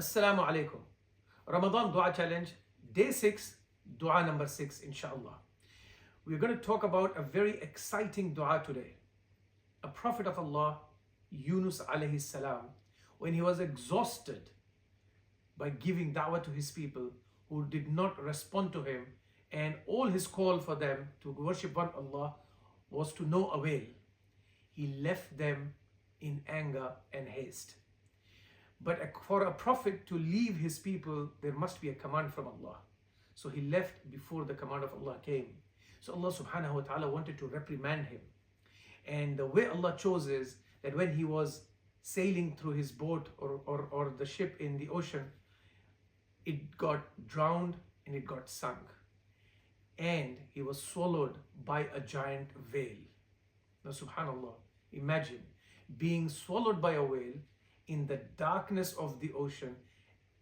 Assalamu alaikum. Ramadan Dua Challenge, day 6, Dua number 6, inshallah. We're going to talk about a very exciting dua today. A prophet of Allah, Yunus alayhi salam, when he was exhausted by giving da'wah to his people who did not respond to him, and all his call for them to worship one Allah was to no avail. He left them in anger and haste. But for a prophet to leave his people, there must be a command from Allah. So he left before the command of Allah came. So Allah subhanahu wa ta'ala wanted to reprimand him. And the way Allah chose is that when he was sailing through his boat or the ship in the ocean, it got drowned and it got sunk. And he was swallowed by a giant whale. Now subhanallah, imagine being swallowed by a whale in the darkness of the ocean,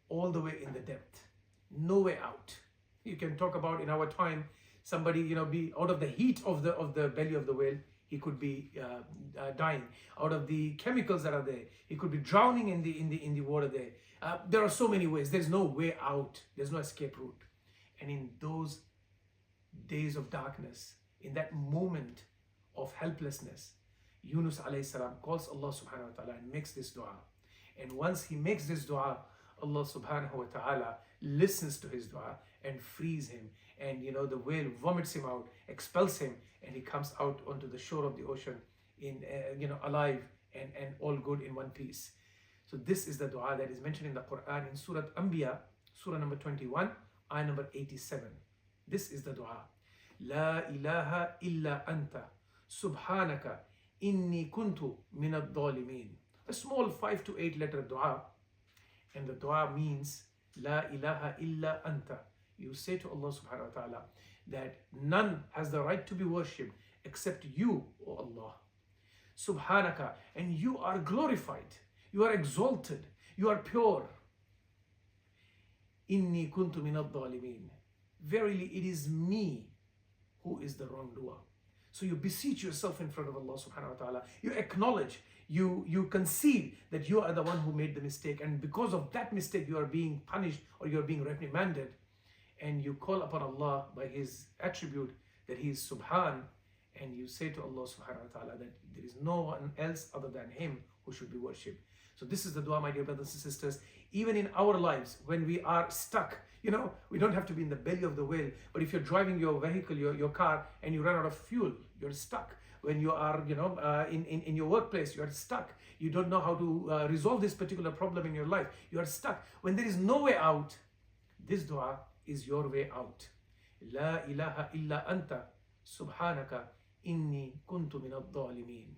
all the way in the depth, no way out. You can talk about in our time, somebody be out of the heat of the belly of the whale, he could be dying. Out of the chemicals that are there, he could be drowning in the water there. There are so many ways. There's no way out. There's no escape route. And in those days of darkness, in that moment of helplessness, Yunus alayhi salam calls Allah subhanahu wa ta'ala and makes this dua. And once he makes this dua, Allah subhanahu wa ta'ala listens to his dua and frees him. And the whale vomits him out, expels him, and he comes out onto the shore of the ocean in alive and all good in one piece. So this is the dua that is mentioned in the Quran in Surah Anbiya, Surah number 21, ayah number 87. This is the dua. La ilaha illa anta subhanaka inni kuntu minad dhalimin. A small 5 to 8 letter dua, and the dua means La ilaha illa anta. You say to Allah subhanahu wa ta'ala that none has the right to be worshipped except you, O Allah. Subhanaka, and you are glorified, you are exalted, you are pure. Inni kuntu minad dhalimin. Verily it is me who is the wrongdoer. So you beseech yourself in front of Allah subhanahu wa ta'ala. You acknowledge, you concede that you are the one who made the mistake, and because of that mistake you are being punished or you are being reprimanded, and you call upon Allah by his attribute that he is subhan, and you say to Allah subhanahu wa ta'ala that there is no one else other than him who should be worshipped. So this is the dua, my dear brothers and sisters. Even in our lives, when we are stuck, we don't have to be in the belly of the whale, but if you're driving your vehicle, your car, and you run out of fuel, you're stuck. When you are, in your workplace, you are stuck. You don't know how to resolve this particular problem in your life. You are stuck. When there is no way out, this dua is your way out. La ilaha illa anta subhanaka inni kuntu minad dhalimin.